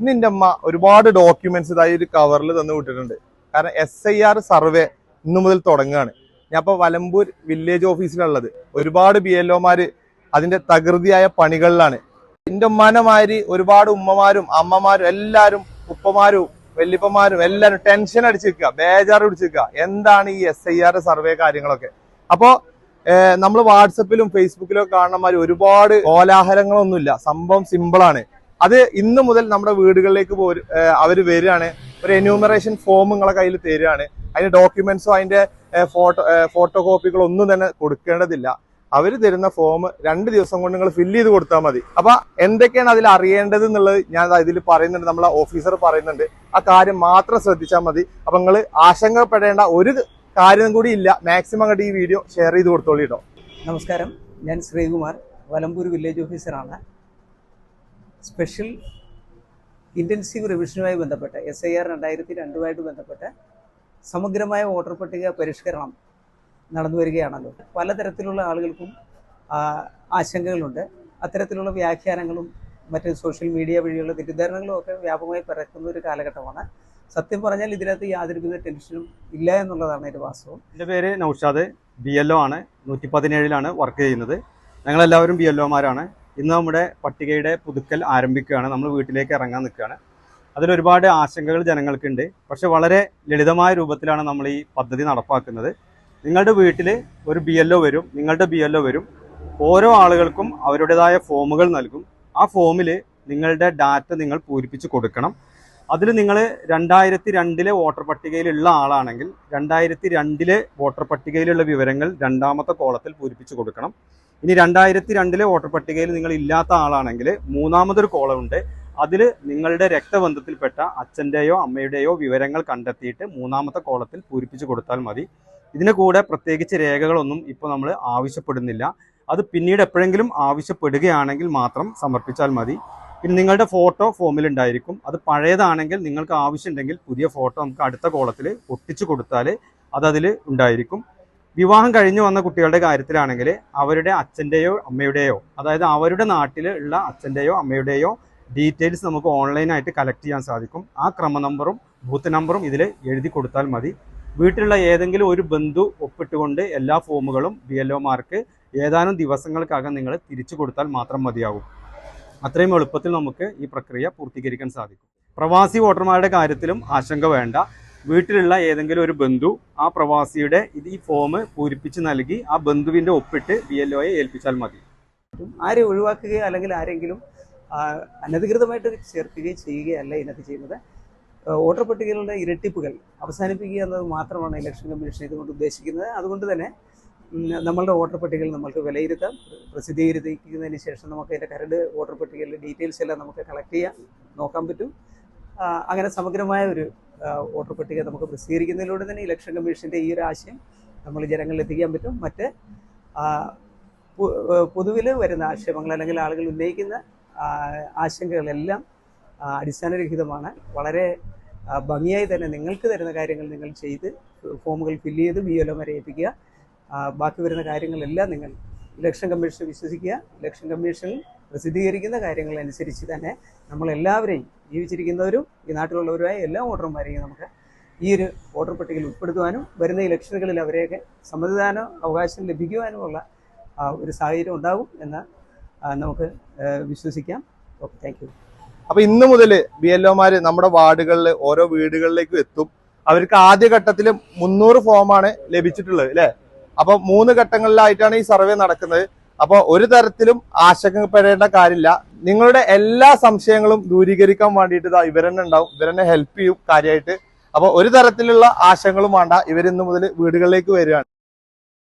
ഇന്ന് എൻ്റെ അമ്മ ഒരുപാട് ഡോക്യുമെന്റ്സ് ഇതായി ഒരു കവറിൽ തന്നു വിട്ടിട്ടുണ്ട്. കാരണം SIR സർവേ ഇന്നു മുതൽ തുടങ്ങുകയാണ്. ഞാൻ ഇപ്പോൾ വലമ്പൂർ വില്ലേജ് ഓഫീസിലുള്ളത്. ഒരുപാട് BLOമാര് അതിന്റെ തകൃതിയായ പണികളിലാണ്. എൻ്റെ ഉമ്മാനമാതിരി ഒരുപാട് ഉമ്മമാരും അമ്മമാരും എല്ലാവരും ഉപ്പമാരും വല്യപ്പമാരും എല്ലാവരും ടെൻഷൻ അടിച്ചു നിൽക്കുക, ബേജാറ് പിടിച്ചു നിൽക്കുക. എന്താണ് ഈ SIR സർവേ കാര്യങ്ങളൊക്കെ? അപ്പോ നമ്മൾ വാട്സപ്പിലും ഫേസ്ബുക്കിലും കാണുന്നമാതിരി ഒരുപാട് കോലാഹലങ്ങളൊന്നുമില്ല. സംഭവം സിമ്പിളാണ്. അത് ഇന്ന് മുതൽ നമ്മുടെ വീടുകളിലേക്ക് അവർ വരികയാണ്. ഒരു എന്യൂമറേഷൻ ഫോം നിങ്ങളെ കയ്യിൽ തരികയാണ്. അതിന്റെ ഡോക്യുമെന്റ്സോ അതിന്റെ ഫോട്ടോ കോപ്പികളോ ഒന്നും തന്നെ കൊടുക്കേണ്ടതില്ല. അവർ തരുന്ന ഫോം 2 ദിവസം കൊണ്ട് നിങ്ങൾ ഫില്ല് ചെയ്ത് കൊടുത്താൽ മതി. അപ്പൊ എന്തൊക്കെയാണ് അതിൽ അറിയേണ്ടത് എന്നുള്ളത് ഞാൻ ഇതിൽ പറയുന്നുണ്ട്, നമ്മളെ ഓഫീസർ പറയുന്നുണ്ട്. ആ കാര്യം മാത്രം ശ്രദ്ധിച്ചാൽ മതി. അപ്പൊ നിങ്ങൾ ആശങ്കപ്പെടേണ്ട ഒരു കാര്യം കൂടി ഇല്ല. മാക്സിമം അങ്ങോട്ട് ഈ വീഡിയോ ഷെയർ ചെയ്ത് കൊടുത്തോളൂ കേട്ടോ. നമസ്കാരം, ഞാൻ ശ്രീകുമാർ, വലമ്പൂർ വില്ലേജ് ഓഫീസറാണ്. സ്പെഷ്യൽ ഇൻറ്റൻസീവ് റിവിഷനുമായി ബന്ധപ്പെട്ട് SIR 2002 ബന്ധപ്പെട്ട് സമഗ്രമായ വോട്ടർ പട്ടിക പരിഷ്കരണം നടന്നു വരികയാണല്ലോ. പലതരത്തിലുള്ള ആളുകൾക്കും ആശങ്കകളുണ്ട്. അത്തരത്തിലുള്ള വ്യാഖ്യാനങ്ങളും മറ്റ് സോഷ്യൽ മീഡിയ വഴിയുള്ള തെറ്റിദ്ധാരണകളും ഒക്കെ വ്യാപകമായി പരക്കുന്ന ഒരു കാലഘട്ടമാണ്. സത്യം പറഞ്ഞാൽ ഇതിനകത്ത് യാതൊരുവിധ ടെൻഷനും ഇല്ല എന്നുള്ളതാണ് ഒരു വാസ്തവം. എൻ്റെ പേര് നൗഷാദ്, BLO ആണ്. 117-ലാണ് വർക്ക് ചെയ്യുന്നത്. ഞങ്ങളെല്ലാവരും BLOമാരാണ്. ഇന്ന് നമ്മുടെ പട്ടികയുടെ പുതുക്കൽ ആരംഭിക്കുകയാണ്. നമ്മൾ വീട്ടിലേക്ക് ഇറങ്ങാൻ നിൽക്കുകയാണ്. അതിലൊരുപാട് ആശങ്കകൾ ജനങ്ങൾക്കുണ്ട്. പക്ഷെ വളരെ ലളിതമായ രൂപത്തിലാണ് നമ്മൾ ഈ പദ്ധതി നടപ്പാക്കുന്നത്. നിങ്ങളുടെ വീട്ടിൽ ഒരു BLO വരും, നിങ്ങളുടെ BLO വരും. ഓരോ ആളുകൾക്കും അവരുടേതായ ഫോമുകൾ നൽകും. ആ ഫോമിൽ നിങ്ങളുടെ ഡാറ്റ നിങ്ങൾ പൂരിപ്പിച്ച് കൊടുക്കണം. അതിൽ നിങ്ങൾ 2002 വോട്ടർ പട്ടികയിലുള്ള ആളാണെങ്കിൽ 2002 വോട്ടർ പട്ടികയിലുള്ള വിവരങ്ങൾ 2ാമത്തെ കോളത്തിൽ പൂരിപ്പിച്ച് കൊടുക്കണം. ഇനി 2002 വോട്ടർ പട്ടികയിൽ നിങ്ങൾ ഇല്ലാത്ത ആളാണെങ്കിൽ 3ാമതൊരു കോളമുണ്ട്. അതിൽ നിങ്ങളുടെ രക്തബന്ധത്തിൽപ്പെട്ട അച്ഛൻ്റെയോ അമ്മയുടെയോ വിവരങ്ങൾ കണ്ടെത്തിയിട്ട് 3ാമത്തെ കോളത്തിൽ പൂരിപ്പിച്ച് കൊടുത്താൽ മതി. ഇതിന് കൂടെ പ്രത്യേകിച്ച് രേഖകളൊന്നും ഇപ്പോൾ നമ്മൾ ആവശ്യപ്പെടുന്നില്ല. അത് പിന്നീട് എപ്പോഴെങ്കിലും ആവശ്യപ്പെടുകയാണെങ്കിൽ മാത്രം സമർപ്പിച്ചാൽ മതി. പിന്നെ നിങ്ങളുടെ ഫോട്ടോ ഫോമിലുണ്ടായിരിക്കും. അത് പഴയതാണെങ്കിൽ നിങ്ങൾക്ക് ആവശ്യമുണ്ടെങ്കിൽ പുതിയ ഫോട്ടോ നമുക്ക് അടുത്ത കോളത്തിൽ ഒട്ടിച്ചു കൊടുത്താൽ അതതിൽ ഉണ്ടായിരിക്കും. വിവാഹം കഴിഞ്ഞു വന്ന കുട്ടികളുടെ കാര്യത്തിലാണെങ്കിൽ അവരുടെ അച്ഛൻ്റെയോ അമ്മയുടെയോ, അതായത് അവരുടെ നാട്ടിൽ ഉള്ള അച്ഛൻ്റെയോ അമ്മയുടെയോ ഡീറ്റെയിൽസ് നമുക്ക് ഓൺലൈനായിട്ട് കളക്ട് ചെയ്യാൻ സാധിക്കും. ആ ക്രമ നമ്പറും ബൂത്ത് നമ്പറും ഇതിൽ എഴുതി കൊടുത്താൽ മതി. വീട്ടിലുള്ള ഏതെങ്കിലും ഒരു ബന്ധു ഒപ്പിട്ടുകൊണ്ട് എല്ലാ ഫോമുകളും BLOമാർക്ക് ഏതാനും ദിവസങ്ങൾക്കകം നിങ്ങൾ തിരിച്ചു കൊടുത്താൽ മാത്രം മതിയാകും. അത്രയും എളുപ്പത്തിൽ നമുക്ക് ഈ പ്രക്രിയ പൂർത്തീകരിക്കാൻ സാധിക്കും. പ്രവാസി വോട്ടർമാരുടെ കാര്യത്തിലും ആശങ്ക വേണ്ട. വീട്ടിലുള്ള ഏതെങ്കിലും ഒരു ബന്ധു ആ പ്രവാസിയുടെ ഈ ഫോം പൂരിപ്പിച്ച് നൽകി ആ ബന്ധുവിൻ്റെ ഒപ്പിട്ട് BLOയെ ഏൽപ്പിച്ചാൽ മതി. ആരെ ഒഴിവാക്കുകയോ അല്ലെങ്കിൽ ആരെങ്കിലും അനധികൃതമായിട്ട് ചേർക്കുകയോ ചെയ്യുകയല്ല ഇതിനകത്ത് ചെയ്യുന്നത്. വോട്ടർ പട്ടികകളുടെ ഇരട്ടിപ്പുകൾ അവസാനിപ്പിക്കുക എന്നത് മാത്രമാണ് ഇലക്ഷൻ കമ്മീഷൻ ഇതുകൊണ്ട് ഉദ്ദേശിക്കുന്നത്. അതുകൊണ്ട് തന്നെ നമ്മളുടെ വോട്ടർ പട്ടികകൾ നമുക്ക് വിലയിരുത്താം. പ്രസിദ്ധീകരിക്കുന്നതിന് ശേഷം നമുക്ക് അതിൻ്റെ കരട് വോട്ടർ പട്ടികയിലെ ഡീറ്റെയിൽസ് എല്ലാം നമുക്ക് കളക്ട് ചെയ്യാൻ നോക്കാൻ പറ്റും. അങ്ങനെ സമഗ്രമായ ഒരു വോട്ടർ പട്ടിക നമുക്ക് പ്രസിദ്ധീകരിക്കുന്നതിലൂടെ തന്നെ ഇലക്ഷൻ കമ്മീഷൻ്റെ ഈ ഒരു ആശയം നമ്മൾ ജനങ്ങളിൽ എത്തിക്കാൻ പറ്റും. മറ്റ് പൊതുവിൽ വരുന്ന ആക്ഷേപങ്ങൾ അല്ലെങ്കിൽ ആളുകൾ ഉന്നയിക്കുന്ന ആശങ്കകളെല്ലാം അടിസ്ഥാനരഹിതമാണ്. വളരെ ഭംഗിയായി തന്നെ നിങ്ങൾക്ക് തരുന്ന കാര്യങ്ങൾ നിങ്ങൾ ചെയ്ത് ഫോമുകൾ ഫില്ല് ചെയ്ത് BLOമാരെ ഏൽപ്പിക്കുക. ബാക്കി വരുന്ന കാര്യങ്ങളെല്ലാം നിങ്ങൾ ഇലക്ഷൻ കമ്മീഷനെ വിശ്വസിക്കുക. ഇലക്ഷൻ കമ്മീഷനിൽ പ്രസിദ്ധീകരിക്കുന്ന കാര്യങ്ങളനുസരിച്ച് തന്നെ നമ്മളെല്ലാവരെയും, ജീവിച്ചിരിക്കുന്നവരും ഈ നാട്ടിലുള്ളവരുമായ എല്ലാ വോട്ടർമാരെയും നമുക്ക് ഈ ഒരു വോട്ടർ പട്ടികയിൽ ഉൾപ്പെടുത്തുവാനും വരുന്ന ഇലക്ഷനുകളിൽ അവരെയൊക്കെ സമ്മതിദാന അവകാശം ലഭിക്കുവാനുമുള്ള ഒരു സാഹചര്യം ഉണ്ടാകും എന്ന് നമുക്ക് വിശ്വസിക്കാം. Okay, thank you. അപ്പൊ ഇന്ന് മുതൽ BLOമാര് നമ്മുടെ വാർഡുകളിൽ ഓരോ വീടുകളിലേക്കും എത്തും. അവർക്ക് ആദ്യഘട്ടത്തിൽ 300 ഫോമാണ് ലഭിച്ചിട്ടുള്ളത് അല്ലെ. അപ്പൊ 3 ഘട്ടങ്ങളിലായിട്ടാണ് ഈ സർവേ നടക്കുന്നത്. അപ്പൊ ഒരു തരത്തിലും ആശങ്കപ്പെടേണ്ട കാര്യമില്ല. നിങ്ങളുടെ എല്ലാ സംശയങ്ങളും ദൂരീകരിക്കാൻ വേണ്ടിയിട്ട് ഇവരെന്നെ ഉണ്ടാവും. ഇവരെന്നെ ഹെൽപ്പ് ചെയ്യും കാര്യമായിട്ട്. അപ്പൊ ഒരു തരത്തിലുള്ള ആശങ്കകളും വേണ്ട. ഇവരിന്ന് മുതൽ വീടുകളിലേക്ക് വരികയാണ്.